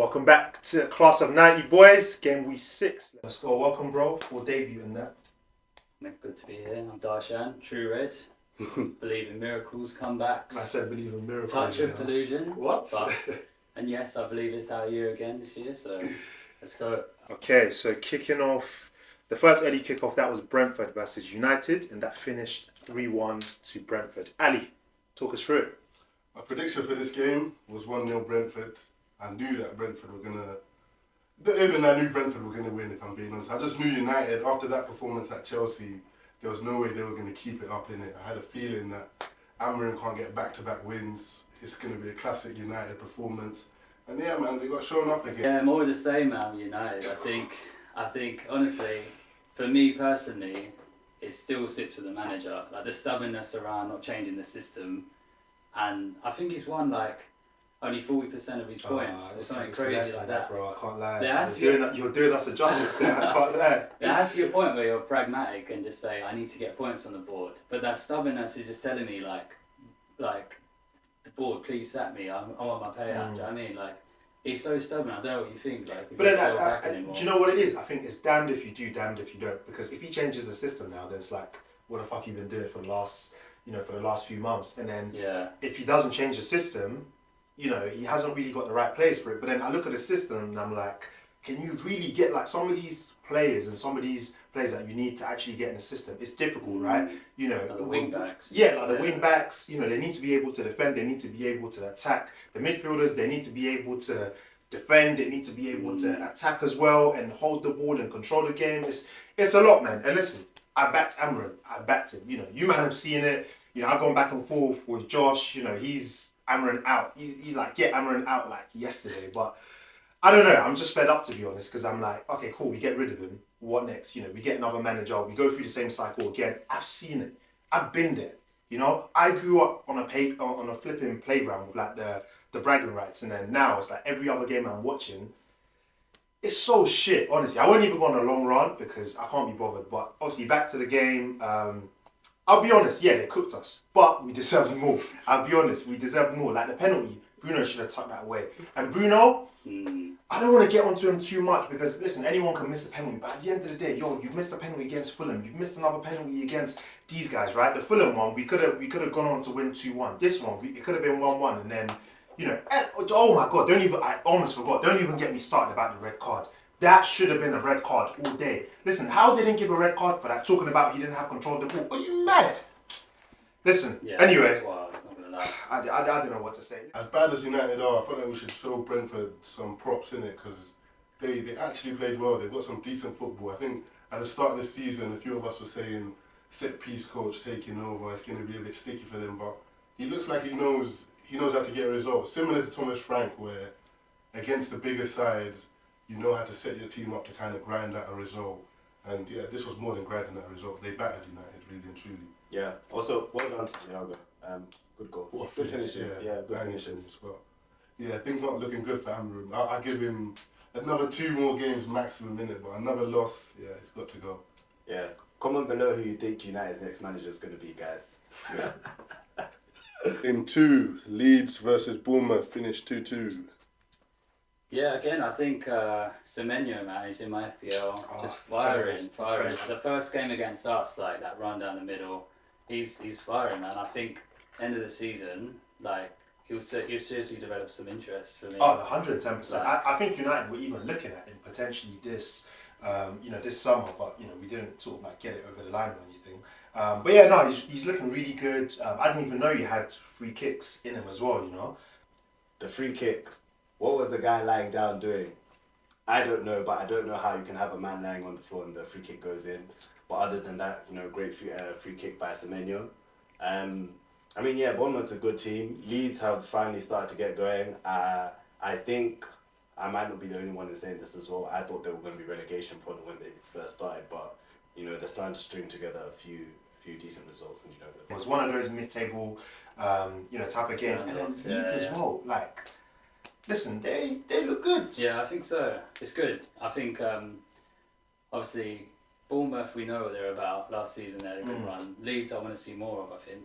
Welcome back to Class of 90 Boys, Gameweek 6. Let's go. Welcome, bro, for debuting that. Good to be here. I'm Darshan, True Red. Believe in miracles, comebacks. I said believe in miracles. Touch of delusion. What? And yes, I believe it's our year again this year, so let's go. Okay, so kicking off, the first early kickoff, that was Brentford versus United, and that finished 3-1 to Brentford. Ali, talk us through it. My prediction for this game was 1-0 Brentford. I knew that Brentford were going to... Even I knew Brentford were going to win, if I'm being honest. I just knew United, after that performance at Chelsea, there was no way they were going to keep it up in it. I had a feeling that Amorim can't get back-to-back wins. It's going to be a classic United performance. And yeah, man, they got shown up again. Yeah, more of the same, man, United. I think, honestly, for me personally, it still sits with the manager. Like, the stubbornness around not changing the system. And I think he's won, like, only 40% of his points or something crazy like that. Bro, I can't lie. You're doing us a justice there, I can't lie. There has to be a point where you're pragmatic and just say, I need to get points on the board. But that stubbornness is just telling me, like the board, please sack me, I want my payout. Do you know what I mean? Like, he's so stubborn, I don't know what you think. Like, but then, do you know what it is? I think it's damned if you do, damned if you don't. Because if he changes the system now, then it's like, what the fuck you been doing for the last, for the last few months? And then if he doesn't change the system, he hasn't really got the right players for it. But then I look at the system and I'm like, can you really get like some of these players and some of these players that you need to actually get in the system? It's difficult, right? Like the wing backs. Yeah, like the wing backs, they need to be able to defend, they need to be able to attack. The midfielders, they need to be able to defend, they need to be able to attack as well and hold the ball and control the game. It's a lot, man. And listen, I backed Amorim. I backed him. You man have seen it. I've gone back and forth with Josh. He's Amorim out. He's like, get Amorim out like yesterday. But I don't know. I'm just fed up, to be honest, because I'm like, okay, cool. We get rid of him. What next? We get another manager. We go through the same cycle again. I've seen it. I've been there. I grew up on a flipping playground with like the bragging rights, and then now it's like every other game I'm watching. It's so shit, honestly. I won't even go on a long rant because I can't be bothered. But obviously, back to the game. I'll be honest, yeah, they cooked us, but we deserved more. I'll be honest, we deserved more. Like the penalty, Bruno should have tucked that away. And Bruno, I don't want to get onto him too much because, listen, anyone can miss a penalty. But at the end of the day, you've missed a penalty against Fulham. You've missed another penalty against these guys, right? The Fulham one, we could have gone on to win 2-1. This one, it could have been 1-1. And then, oh my God, I almost forgot. Don't even get me started about the red card. That should have been a red card all day. Listen, how they didn't give a red card for that, talking about he didn't have control of the ball. Are you mad? Listen, anyway, I don't know what to say. As bad as United are, I feel like we should show Brentford some props in it because they actually played well. They've got some decent football. I think at the start of the season, a few of us were saying set piece coach taking over. It's going to be a bit sticky for them, but he looks like he knows how to get results. Similar to Thomas Frank, where against the bigger sides, you know how to set your team up to kind of grind out a result. And yeah, this was more than grinding out a result. They battered United, really and truly. Yeah. Also, well done to Thiago. Good goals. What good finishes. Yeah, good finishes. But yeah, things not looking good for Amorim. I give him another 2 more games maximum in it, but another loss, yeah, it's got to go. Yeah. Comment below who you think United's next manager is going to be, guys. Yeah. In 2, Leeds versus Bournemouth finished 2-2. Yeah, again, I think Semenyo, man, he's in my FPL, just firing. The first game against us, like that run down the middle, he's firing, man. I think end of the season, like he'll seriously develop some interest for me. Oh, 110%. I think United were even looking at him potentially this summer, but we didn't sort of like get it over the line or anything. But yeah, no, he's looking really good. I didn't even know he had free kicks in him as well. The free kick. What was the guy lying down doing? I don't know, but I don't know how you can have a man lying on the floor and the free kick goes in. But other than that, great free kick by Semenyo. Bournemouth's a good team. Leeds have finally started to get going. I think I might not be the only one in saying this as well. I thought they were going to be relegation problem when they first started, but they're starting to string together a few decent results. And it was one of those mid-table, type of games, and then Leeds as well. Like, listen, they look good. Yeah, I think so. It's good. I think, obviously, Bournemouth, we know what they're about. Last season, they had a good run. Leeds, I want to see more of, I think.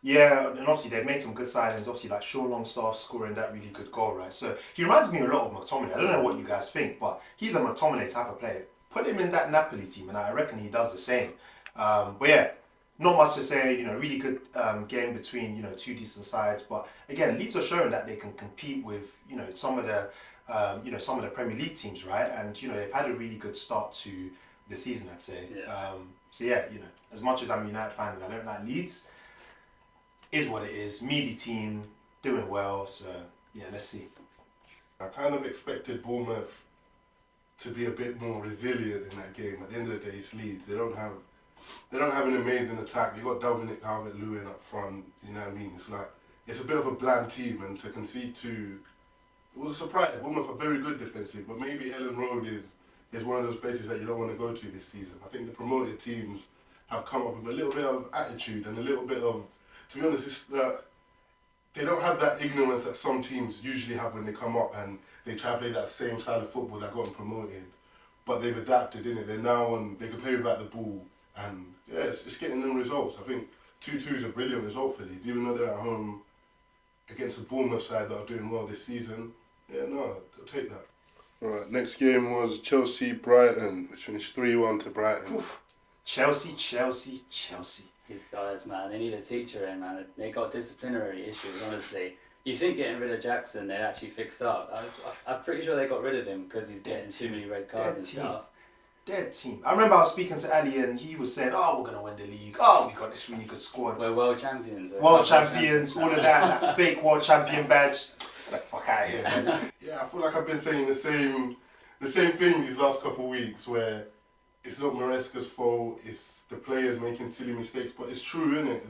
Yeah, and obviously they've made some good signings. Obviously, like Sean Longstaff scoring that really good goal, right? So he reminds me a lot of McTominay. I don't know what you guys think, but he's a McTominay type of player. Put him in that Napoli team, and I reckon he does the same. But yeah, not much to say. You know, really good game between two decent sides. But again, Leeds are showing that they can compete with some of the some of the Premier League teams, right? And they've had a really good start to the season, I'd say. Yeah. So yeah, as much as I'm a United fan and I don't like Leeds, is what it is. Meaty team, doing well. So yeah, let's see. I kind of expected Bournemouth to be a bit more resilient in that game. At the end of the day, it's Leeds. They don't have an amazing attack. They got Dominic Calvert-Lewin up front. You know what I mean? It's a bit of a bland team, and to concede two, it was a surprise. Bournemouth are very good defensive, but maybe Ellen Road is one of those places that you don't want to go to this season. I think the promoted teams have come up with a little bit of attitude and a little bit of, to be honest, it's that they don't have that ignorance that some teams usually have when they come up and they try to play that same style of football that got them promoted. But they've adapted, innit? They're now on, they can play without the ball, and yeah, it's getting them results. I think 2-2 is a brilliant result for Leeds, even though they're at home against the Bournemouth side that are doing well this season. Yeah, no, I'll take that. Alright, next game was Chelsea-Brighton, which finished 3-1 to Brighton. Oof. Chelsea. These guys, man, they need a teacher in, man. They got disciplinary issues, honestly. You think getting rid of Jackson, they'd actually fix up. I'm pretty sure they got rid of him because he's getting too many red cards and stuff. Dead team. I remember I was speaking to Ali and he was saying, "Oh, we're gonna win the league. Oh, we got this really good squad. We're world champions. World champions, all of that fake world champion badge. Get the fuck out of here, man." Yeah, I feel like I've been saying the same thing these last couple of weeks, where it's not Maresca's fault, it's the players making silly mistakes, but it's true, isn't it?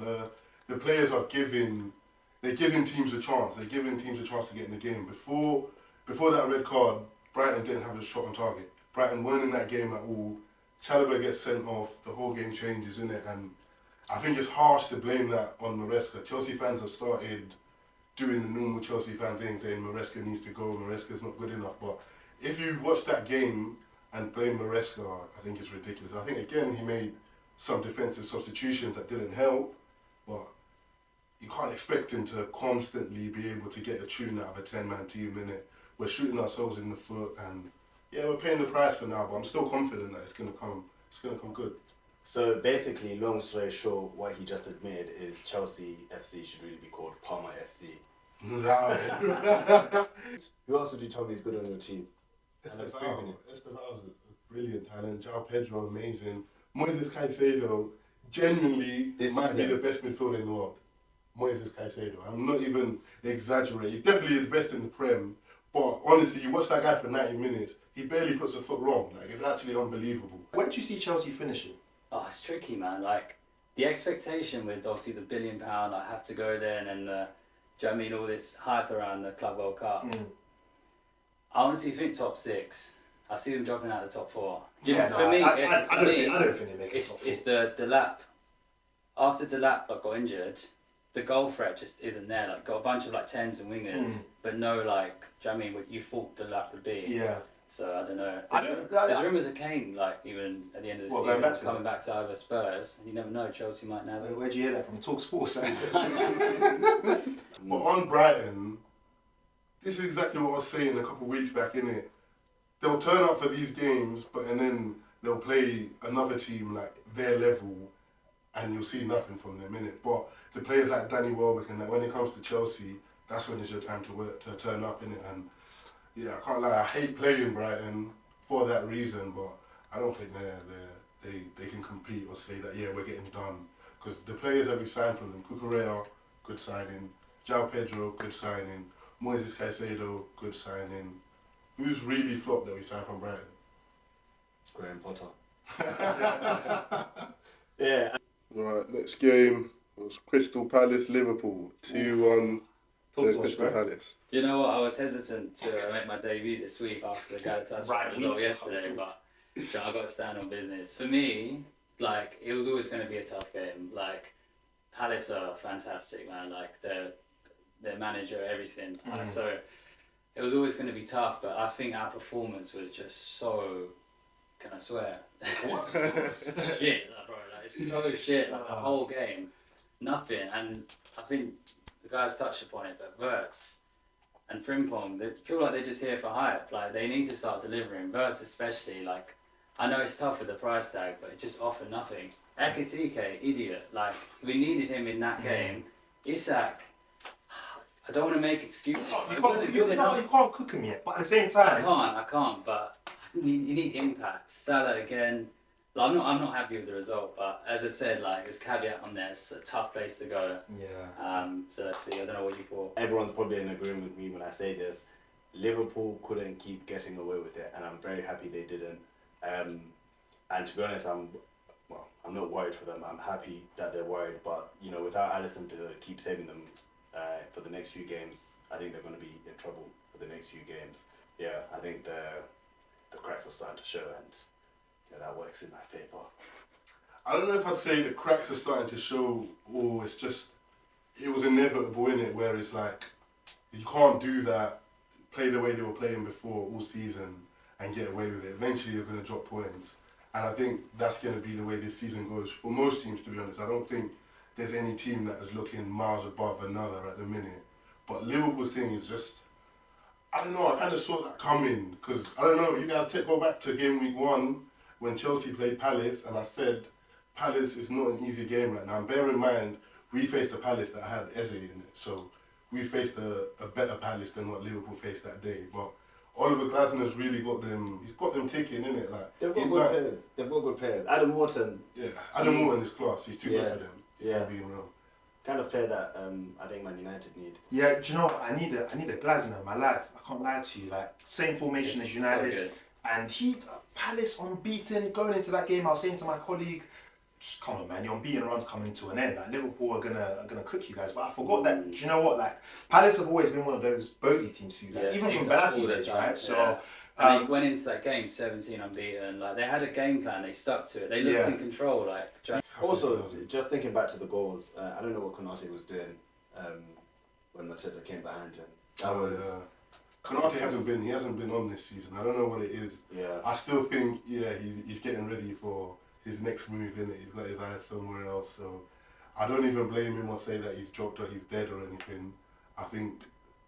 The players are giving teams a chance. They're giving teams a chance to get in the game. Before that red card, Brighton didn't have a shot on target. Brighton weren't in that game at all. Chalobah gets sent off, the whole game changes, innit? And I think it's harsh to blame that on Maresca. Chelsea fans have started doing the normal Chelsea fan thing, saying Maresca needs to go, Maresca's not good enough. But if you watch that game and blame Maresca, I think it's ridiculous. I think, again, he made some defensive substitutions that didn't help, but you can't expect him to constantly be able to get a tune out of a 10-man team, innit? We're shooting ourselves in the foot, and yeah, we're paying the price for now, but I'm still confident that it's gonna come good. So basically, long story short, what he just admitted is Chelsea FC should really be called Parma FC. Who else would you tell me is good on your team? Esteval's a brilliant talent. João Pedro, amazing. Moises Caicedo, genuinely might be the best midfielder in the world. Moises Caicedo. I'm not even exaggerating. He's definitely the best in the Prem. But honestly, you watch that guy for 90 minutes, he barely puts a foot wrong. Like, it's actually unbelievable. Where do you see Chelsea finishing? Oh, it's tricky, man. Like, the expectation with obviously the £1 billion, I have to go there, and then do you know what I mean, all this hype around the Club World Cup. I honestly think top 6. I see them dropping out the top 4. Yeah, for me, I don't think they make it top 4. It's the Delap. After Delap got injured, the goal threat just isn't there. Like, got a bunch of like 10s and wingers, but no, like, do you know what I mean, what you thought Delap would be. Yeah. So I don't know. There's rumours of Kane, like, even at the end of the season, coming back to either Spurs. You never know. Chelsea might never. Where'd you hear that from? Talk Sports. But on Brighton, this is exactly what I was saying a couple of weeks back, innit? They'll turn up for these games, and then they'll play another team like their level, and you'll see nothing from them, innit? But the players like Danny Welbeck and that, when it comes to Chelsea, that's when it's your time to turn up, innit? And yeah, I can't lie, I hate playing Brighton for that reason, but I don't think they can compete or say that, yeah, we're getting done. Because the players that we signed from them, Cucurella, good signing. João Pedro, good signing. Moises Caicedo, good signing. Who's really flopped that we signed from Brighton? Graham Potter. Yeah. Right, next game was Crystal Palace-Liverpool, 2-1 to Crystal Palace. Do you know what? I was hesitant to make my debut this week after the Galatasaray result yesterday, but I got to stand on business. For me, like, it was always going to be a tough game. Like, Palace are fantastic, man. Like, their manager, everything. So it was always going to be tough, but I think our performance was just so, can I swear? What? Shit, bro. Like, it's so shit, like, the whole game. nothing. And I think the guys touched upon it, but Wirtz and Frimpong, they feel like they're just here for hype. Like, they need to start delivering. Wirtz especially, like, I know it's tough with the price tag, but it just offered nothing. Ekitike, idiot. Like, we needed him in that game. Isak, I don't want to make excuses. You can't cook him yet, but at the same time, I can't. But you need impact. Salah again. Like, I'm not happy with the result, but as I said, like, there's caveat on there. It's a tough place to go. yeah. So let's see. I don't know what you thought. Everyone's probably in agreement with me when I say this. Liverpool couldn't keep getting away with it, and I'm very happy they didn't. And to be honest, I'm not worried for them. I'm happy that they're worried, but you know, without Alisson to keep saving them for the next few games, I think they're going to be in trouble for the next few games. Yeah, I think the cracks are starting to show, and that works in my favour. I don't know if I'd say the cracks are starting to show, or it's just, it was inevitable, innit, where it's like, you can't do that, play the way they were playing before all season and get away with it. Eventually you're going to drop points. And I think that's going to be the way this season goes for most teams, to be honest. I don't think there's any team that is looking miles above another at the minute. But Liverpool's thing is just, I don't know, I kind of saw that coming. Because, I don't know, you guys go back to Gameweek 1 when Chelsea played Palace, and I said Palace is not an easy game right now. And bear in mind, we faced a Palace that had Eze in it. So we faced a better Palace than what Liverpool faced that day. But Oliver Glasner's really got them. He's got them ticking, innit? Like They've got good players. They've got good players. Adam Wharton. Yeah, Adam Wharton is class. He's too good for them. Yeah, being real. Kind of player that I think Man United need. Yeah, do you know what? I need a Glasner in my life. I can't lie to you. Like, same formation as United. So good. And Palace unbeaten, going into that game, I was saying to my colleague, come on man, your unbeaten run's coming to an end. Like, Liverpool are gonna cook you guys. But I forgot that, do you know what? Like, Palace have always been one of those bogey teams for you guys, even from Benassi days, right? So and they went into that game 17 unbeaten. Like, they had a game plan, they stuck to it. They looked in control. Like, Also, just thinking back to the goals, I don't know what Konate was doing when Mateta came behind him. That was. Konate hasn't been on this season. I don't know what it is. Yeah. I still think he's getting ready for his next move, innit? He's got his eyes somewhere else. So I don't even blame him or say that he's dropped or he's dead or anything. I think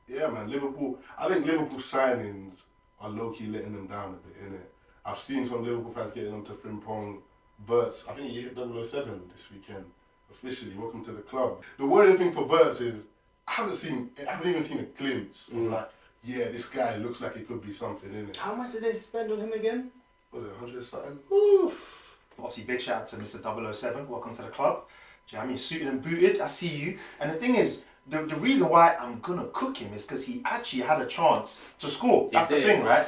Liverpool signings are low-key letting them down a bit, innit? I've seen some Liverpool fans getting onto Frimpong. Wirtz, I think he hit 007 this weekend. Officially, welcome to the club. The worrying thing for Wirtz is I haven't even seen a glimpse of like, yeah, this guy looks like he could be something, innit? How much did they spend on him again? Was it 100 something? Oof. Obviously, big shout out to Mr. 007. Welcome to the club. Do you know what I mean? Suited and booted. I see you. And the thing is, the reason why I'm gonna cook him is because he actually had a chance to score. That's the thing, right?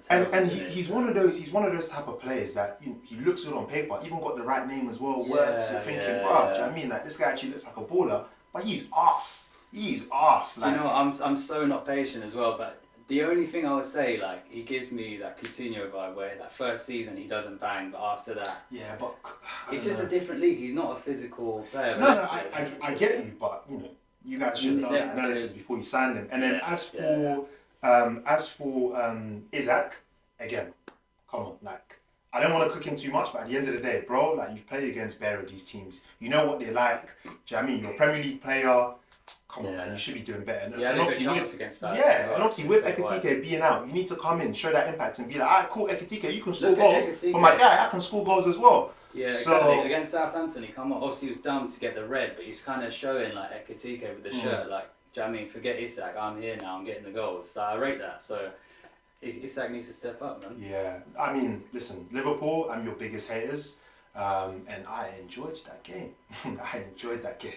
And he's one of those type of players that he looks good on paper. Even got the right name as well. Words. You're thinking, bro. Do you know what I mean? Like, this guy actually looks like a baller, but he's arse. He's arse. Like, do you know what? I'm so not patient as well, but the only thing I would say, like, he gives me that Coutinho vibe where that first season he doesn't bang, but after that, yeah, but it's just a different league. He's not a physical player. No, I get you, but you guys should have done that analysis before you signed him. And then as for Isak, again, come on, like, I don't want to cook him too much, but at the end of the day, bro, like, you've played against bare of these teams. You know what they like. Do you know what I mean? You're a Premier League player. Come on, man, you should be doing better. Yeah, and obviously with Ekitike being out, you need to come in, show that impact, and be like, alright, cool, Ekitike, you can score goals, but my guy, I can score goals as well. Yeah, exactly. Against Southampton, he come on. Obviously, he was dumb to get the red, but he's kind of showing like Ekitike with the shirt, like, do you know what I mean? Forget Isak, I'm here now, I'm getting the goals. So I rate that. So Isak needs to step up, man. Yeah, I mean, listen, Liverpool, I'm your biggest haters, and I enjoyed that game.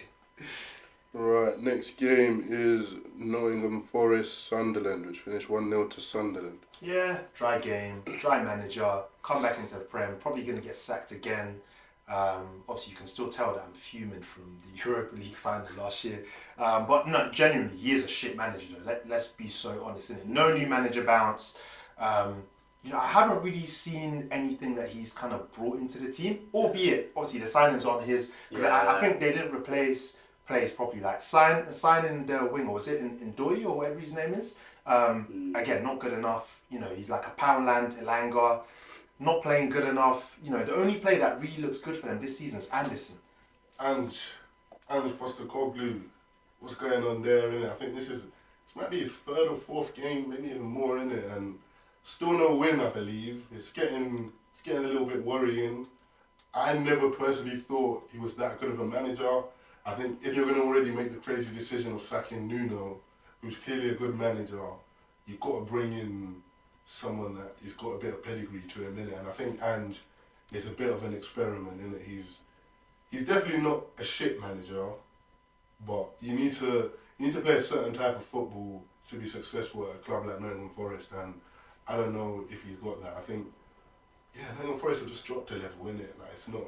Right, next game is Nottingham Forest Sunderland, which finished 1-0 to Sunderland. Yeah, dry game, dry manager, come back into the Prem, probably going to get sacked again. Obviously, you can still tell that I'm fuming from the Europa League final last year. But no, genuinely, he is a shit manager though. Let's be so honest, innit? No new manager bounce. I haven't really seen anything that he's kind of brought into the team, albeit, obviously, the signings aren't his. Because I think they didn't replace players properly, like signing the winger, was it in Doi or whatever his name is? Again, not good enough. He's like a Poundland, Elanga, not playing good enough. The only player that really looks good for them this season is Anderson. And Ange Postecoglou, what's going on there, innit? I think this might be his 3rd or 4th game, maybe even more, innit? And still no win, I believe. It's getting a little bit worrying. I never personally thought he was that good of a manager. I think if you're going to already make the crazy decision of sacking Nuno, who's clearly a good manager, you've got to bring in someone that has got a bit of pedigree to him, innit? And I think Ange is a bit of an experiment, innit? He's definitely not a shit manager, but you need to play a certain type of football to be successful at a club like Nottingham Forest, and I don't know if he's got that. I think, yeah, Nottingham Forest have just dropped a level, innit? Like, it's not.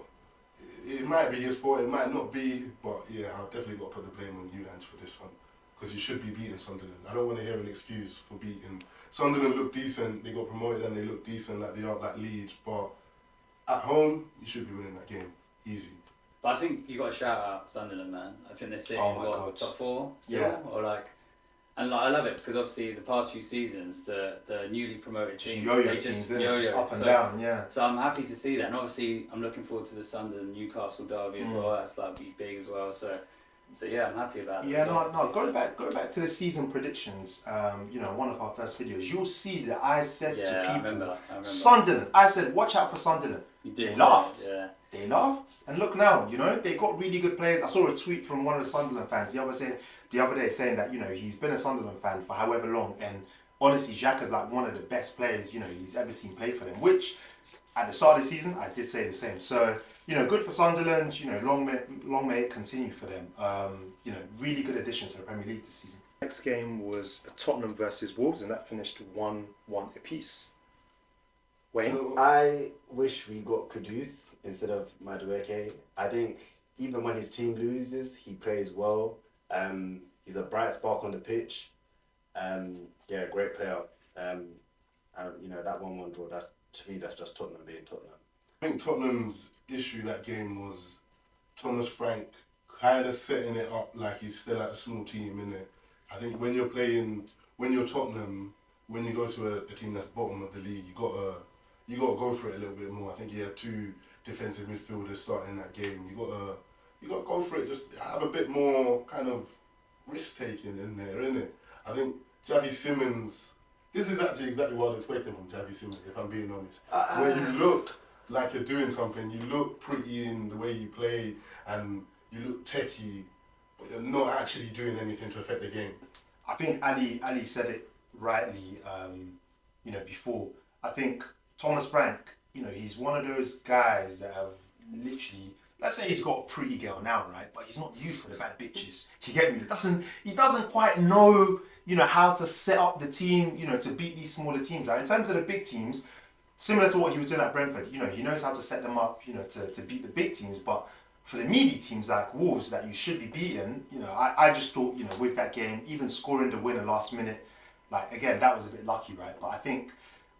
It might be his fault, it might not be, but yeah, I've definitely got to put the blame on you, Ange, for this one. Because you should be beating Sunderland. I don't want to hear an excuse for beating. Sunderland look decent, they got promoted and they look decent like they are like Leeds, but at home, you should be winning that game. Easy. But I think you got to shout out Sunderland, man. I think they're sitting top 4 still, or like, and like, I love it because obviously the past few seasons, the newly promoted teams, they just up and down, yeah. So I'm happy to see that, and obviously I'm looking forward to the Sunderland Newcastle derby as well. That's like be big as well. So yeah, I'm happy about that. Yeah, go back to the season predictions. One of our first videos. You'll see that I said to people, I remember. Sunderland. I said, watch out for Sunderland. You did. They laughed. Yeah. They laughed, and look now. They got really good players. I saw a tweet from one of the Sunderland fans the other day saying that he's been a Sunderland fan for however long, and honestly, Xhaka is like one of the best players he's ever seen play for them. Which at the start of the season, I did say the same. So, good for Sunderland. Long may it continue for them. Really good addition to the Premier League this season. Next game was Tottenham versus Wolves, and that finished 1-1 apiece. Wayne? I wish we got Kudus instead of Madueke. I think even when his team loses, he plays well. He's a bright spark on the pitch. Great player. That 1-1 draw, to me, that's just Tottenham being Tottenham. I think Tottenham's issue that game was Thomas Frank kind of setting it up like he's still at a small team, innit? I think when you're Tottenham, when you go to a team that's bottom of the league, you gotta go for it a little bit more. I think he had 2 defensive midfielders starting that game. You gotta go for it. Just have a bit more kind of risk taking in there, innit? I think Javi Simmons. This is actually exactly what I was expecting from Javi Simmons, if I'm being honest. Where you look like you're doing something, you look pretty in the way you play, and you look techie, but you're not actually doing anything to affect the game. I think Ali said it rightly, before. I think Thomas Frank, he's one of those guys that have literally, let's say he's got a pretty girl now, right? But he's not used for the bad bitches. You get me? He doesn't quite know, how to set up the team, to beat these smaller teams. Right? In terms of the big teams, similar to what he was doing at Brentford, he knows how to set them up, to beat the big teams. But for the meaty teams like Wolves that you should be beating, I just thought, with that game, even scoring the winner last minute, like, again, that was a bit lucky, right? But I think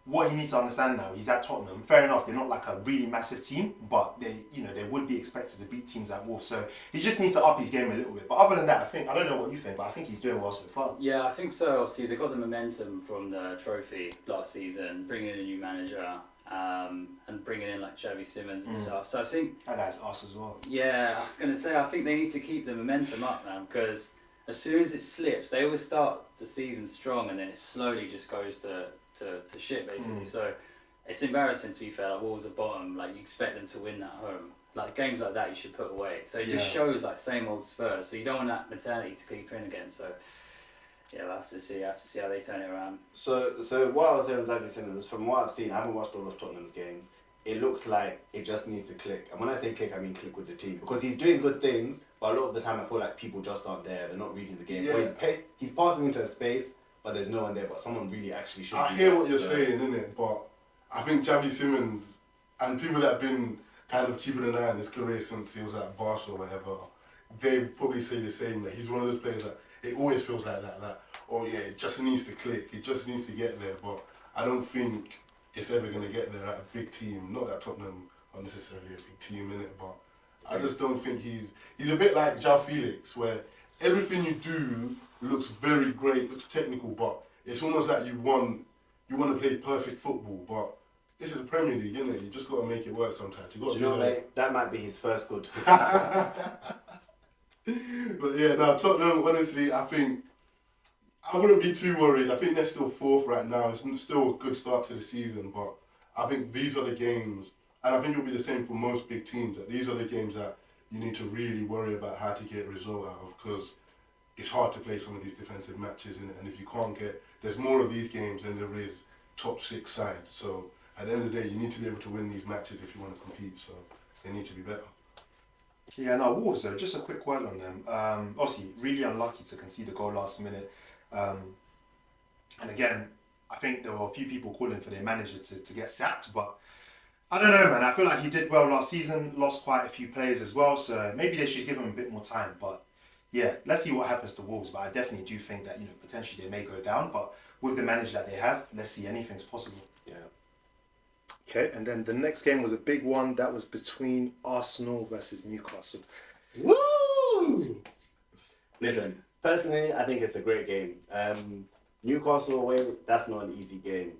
what he needs to understand now, he's at Tottenham. Fair enough, they're not like a really massive team, but they would be expected to beat teams like Wolves. So he just needs to up his game a little bit. But other than that, I don't know what you think, but I think he's doing well so far. Yeah, I think so. Obviously, they got the momentum from the trophy last season, bringing in a new manager, and bringing in like Xavi Simmons and stuff. So I think that guy's us as well. Yeah, I was gonna say I think they need to keep the momentum up, man, because as soon as it slips, they always start the season strong and then it slowly just goes to shit basically. So it's embarrassing, to be fair. Like Wolves at bottom, like you expect them to win at home. Like games like that you should put away. So it just shows like same old Spurs. So you don't want that mentality to keep in again. So yeah, we'll have to see how they turn it around. So what I was saying on Xavi Simmons, from what I've seen, I haven't watched all of Tottenham's games. It looks like it just needs to click. And when I say click, I mean click with the team. Because he's doing good things, but a lot of the time I feel like people just aren't there. They're not reading the game. Yeah. He's passing into a space, but there's no one there. But someone really actually should. I hear what you're saying, innit? But I think Xavi Simmons and people that have been kind of keeping an eye on his career since he was at Barca or whatever, they probably say the same. That he's one of those players that it always feels like that. Like, oh yeah, it just needs to click. It just needs to get there. But I don't think it's ever going to get there at a big team. Not that Tottenham are necessarily a big team, innit? But I just don't think he's a bit like João Felix, where everything you do looks very great, looks technical, but it's almost like you want to play perfect football. But this is the Premier League, innit? You just got to make it work sometimes. You got to do that. Mate, that might be his first good football. But yeah, no, Tottenham, honestly, I think I wouldn't be too worried. I think they're still fourth right now. It's still a good start to the season, but I think these are the games, and I think it'll be the same for most big teams, that these are the games that you need to really worry about how to get a result out of, because it's hard to play some of these defensive matches in it, and if you can't get, there's more of these games than there is top 6 sides. So at the end of the day, you need to be able to win these matches if you want to compete. So they need to be better. Yeah, no, Wolves though, just a quick word on them. Obviously, really unlucky to concede a goal last minute. And again, I think there were a few people calling for their manager to get sacked, but I don't know, man. I feel like he did well last season, lost quite a few players as well, so maybe they should give him a bit more time. But yeah, let's see what happens to Wolves. But I definitely do think that, potentially they may go down, but with the manager that they have, let's see, anything's possible. Yeah. Okay, and then the next game was a big one. That was between Arsenal versus Newcastle. Woo! Listen, personally, I think it's a great game. Newcastle away, that's not an easy game.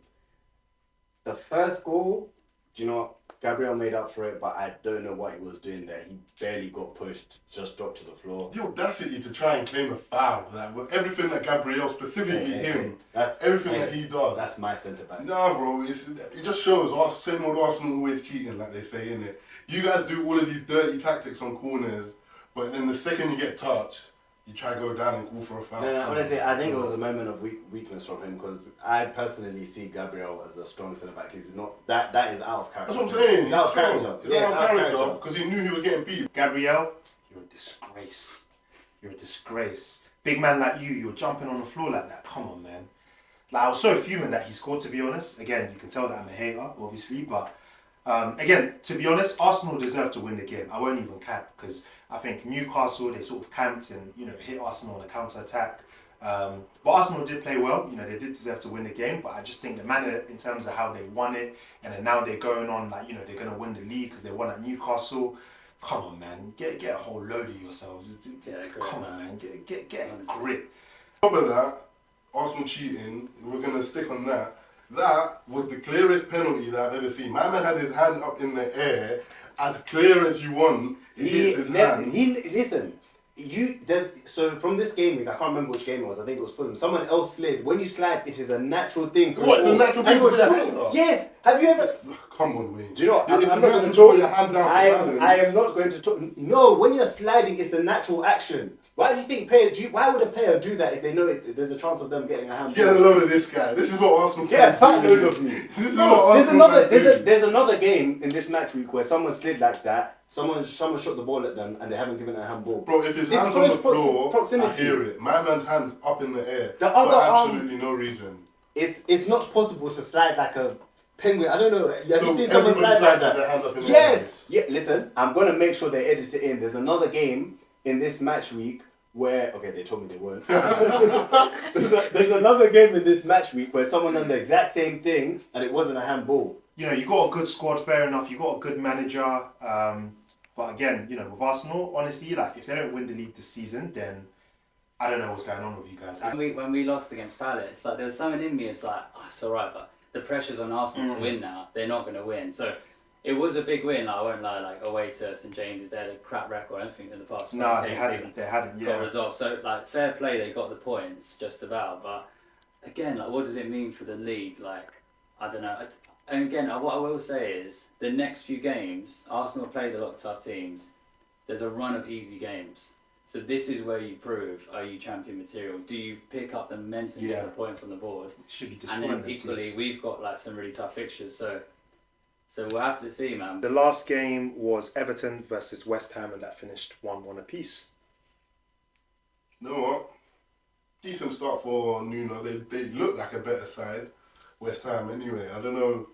The first goal, do you know what? Gabriel made up for it, but I don't know what he was doing there. He barely got pushed, just dropped to the floor. The audacity to try and claim a foul, like with everything that Gabriel, specifically him, That's everything that he does. That's my centre back. Nah, bro, it just shows same old Arsenal always cheating, like they say, innit? You guys do all of these dirty tactics on corners, but then the second you get touched, you try to go down and go for a foul. No, honestly, I think it was a moment of weakness from him, because I personally see Gabriel as a strong centre back. He's not that is out of character. That's what I'm saying. He's out of strong. character. He's Yeah, out of character because he knew he was getting beat. Gabriel, you're a disgrace. You're a disgrace. Big man like you're jumping on the floor like that. Come on, man. Like, I was so fuming that he scored, to be honest. Again, you can tell that I'm a hater, obviously, but again, to be honest, Arsenal deserve to win the game. I won't even cap, because I think Newcastle, they sort of camped and, hit Arsenal on a counter-attack. But Arsenal did play well. They did deserve to win the game, but I just think the manner in terms of how they won it, and then now they're going on, like, they're going to win the league because they won at Newcastle. Come on, man. Get a whole load of yourselves. Come on, man. Get a grip. On top of that, Arsenal cheating, we're going to stick on that. That was the clearest penalty that I've ever seen. My man had his hand up in the air, as clear as you want. Listen, so from this game week, I can't remember which game it was. I think it was Fulham. Someone else slid. When you slide, it is a natural thing. What? It's a natural thing to put your hand up? Yes. Have you ever? Come on, Wayne. Do you know what? It's I'm not going to natural to talk. put your hand down. I am not going to talk. No, when you're sliding, it's a natural action. Why do you think why would a player do that if they know there's a chance of them getting a handball? Get a load of this guy. This is what Arsenal Get a fans fat do. load of me. This is what There's Arsenal fans do. there's another game in this match week where someone slid like that. Someone shot the ball at them and they haven't given it a handball. Bro, if his It's hand's on the close floor, proximity. I hear it. My man's hand's up in the air The other for arm- absolutely no reason. It's not possible to slide like a penguin. I don't know. Have So you seen someone everybody slide like slides with their hand that? up in the Yes. Yeah. Listen, I'm gonna make sure they edit it in. There's another game in this match week where they told me they weren't. there's another game in this match week where someone done the exact same thing and it wasn't a handball. You got a good squad, fair enough. You got a good manager. But again, with Arsenal, honestly, like, if they don't win the league this season, then I don't know what's going on with you guys. When we lost against Palace, like, there's something in me. It's like, it's all right, but the pressure's on Arsenal to win now. They're not going to win. So it was a big win. I won't lie. Like, away to St James's, they had a crap record. I don't think in the past. No, they hadn't. Got results. So, like, fair play. They got the points just about. But again, like, what does it mean for the league? Like, I don't know. And again, what I will say is the next few games, Arsenal played a lot of tough teams. There's a run of easy games. So this is where you prove, are you champion material? Do you pick up the momentum, get the points on the board? It should be And destroying then equally, we've got like some really tough fixtures. So we'll have to see, man. The last game was Everton versus West Ham, and that finished 1-1 apiece. You know what? Decent start for Nuno. They look like a better side. West Ham, anyway. I don't know.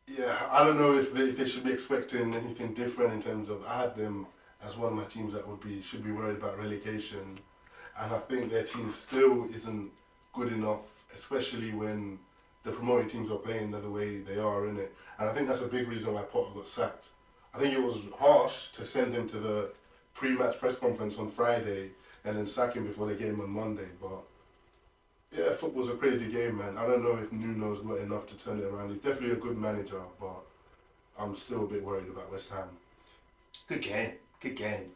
Yeah, I don't know if they should be expecting anything different in terms of. I had them as one of my teams that should be worried about relegation, and I think their team still isn't good enough, especially when the promoted teams are playing the way they are, innit? And I think that's a big reason why Potter got sacked. I think it was harsh to send him to the pre-match press conference on Friday and then sack him before the game on Monday, but. Yeah, football's a crazy game, man. I don't know if Nuno's got enough to turn it around. He's definitely a good manager, but I'm still a bit worried about West Ham. Good game. Good game.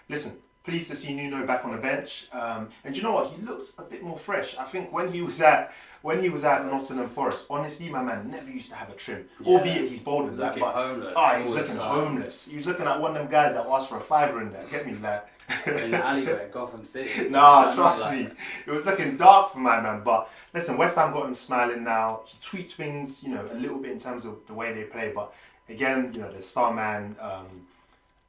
Listen, pleased to see Nuno back on the bench. And you know what? He looks a bit more fresh. I think when he was at Nottingham Forest, honestly, my man never used to have a trim. Yeah. Albeit he's bold in that, Looking but homeless he was all the looking time. homeless. He was looking like one of them guys that asked for a fiver in there. Get me, lad. In the alleyway at Gotham City. Nah, trust me. It was looking dark for my man. But listen, West Ham got him smiling now. He tweaks things, you know, a little bit in terms of the way they play. But again, you know, the star man,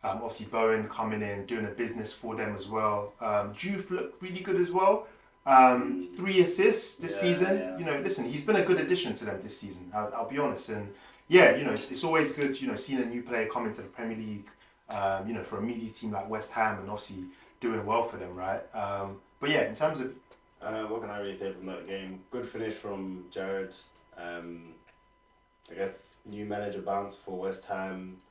obviously Bowen coming in, doing a business for them as well. Juve looked really good as well. 3 assists this season. Yeah. You know, listen, he's been a good addition to them this season. I'll be honest. And yeah, you know, it's always good, you know, seeing a new player come into the Premier League. You know, for a media team like West Ham, and obviously doing well for them, right? But yeah, in terms of what can I really say from that game? Good finish from Jared. I guess new manager bounce for West Ham.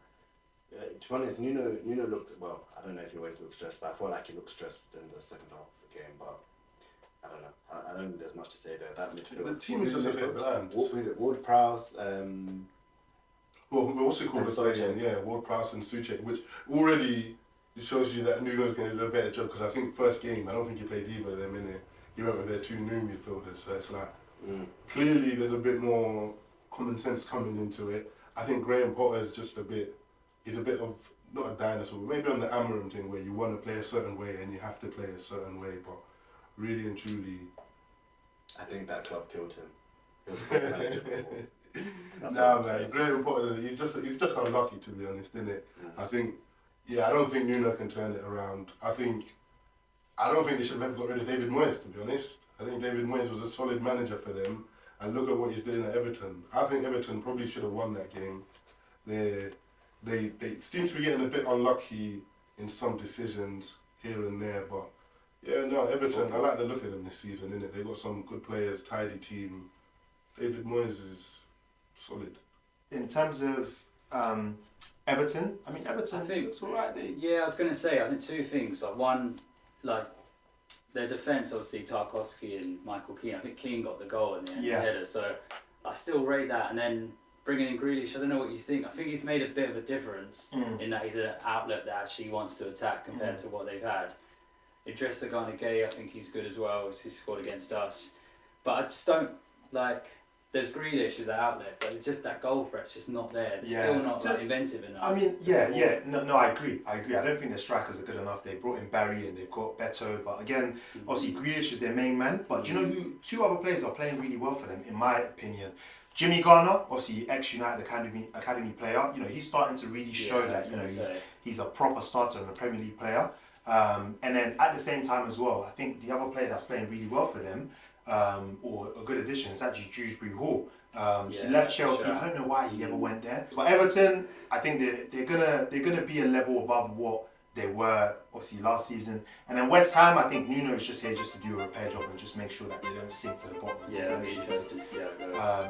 To be honest, Nuno looked, well, I don't know if he always looks stressed, but I felt like he looked stressed in the second half of the game. But I don't know. I don't think there's much to say there. That midfield. The team is just a bit bland. What was it? Ward-Prowse. Well, what's it called? And The Souček. yeah, Ward-Prowse and Souček, which already shows you that Nuno's going to do a better job, because I think first game, I don't think he played either of them in it. He went with their 2 new midfielders, so it's like, clearly there's a bit more common sense coming into it. I think Graham Potter is just he's a bit of, not a dinosaur, but maybe on the Amarim thing where you want to play a certain way and you have to play a certain way, but really and truly... I think that club killed him. He was club manager before. That's Nah, what I'm man, saying. Graham Potter, he's just unlucky, to be honest, isn't it? I don't think Nuno can turn it around. I don't think they should have ever got rid of David Moyes, to be honest. I think David Moyes was a solid manager for them, and look at what he's doing at Everton. I think Everton probably should have won that game. They seem to be getting a bit unlucky in some decisions here and there, but yeah, no, Everton, I like the look of them this season, innit? They've got some good players, tidy team. David Moyes is solid. in terms of Everton, I mean, Everton I think- looks alright. Yeah, I was going to say, I think 2 things. Like, one, like, their defence, obviously, Tarkowski and Michael Keane. I think Keane got the goal in the end, Yeah. the header, so I still rate that. And then bringing in Grealish, I don't know what you think. I think he's made a bit of a difference in that he's an outlet that actually wants to attack compared to what they've had. Idrissa Gana Gueye, I think he's good as well. He scored against us. But I just don't, like... There's Grealish as an outlet, but it's just that goal threat's just not there. They're still not like, inventive enough. I mean, no, I agree. I don't think their strikers are good enough. They brought in Barry and they've got Beto, but again, obviously Grealish is their main man. But do you know who? 2 other players are playing really well for them, in my opinion. Jimmy Garner, obviously ex-United academy player. You know, he's starting to really show that he's a proper starter and a Premier League player. And then at the same time as well, I think the other player that's playing really well for them. Or a good addition. It's actually Dewsbury Hall. He left Chelsea. I don't know why he ever went there. But Everton, I think they're gonna be a level above what they were obviously last season. And then West Ham, I think Nuno is just here just to do a repair job and just make sure that they don't sink to the bottom. Yeah, it'll be interesting to see how it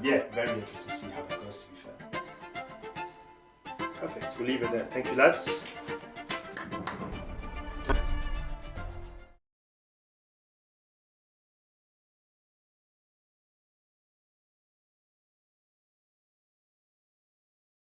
goes. Very interesting to see how it goes. To be fair. Perfect. We'll leave it there. Thank you, lads.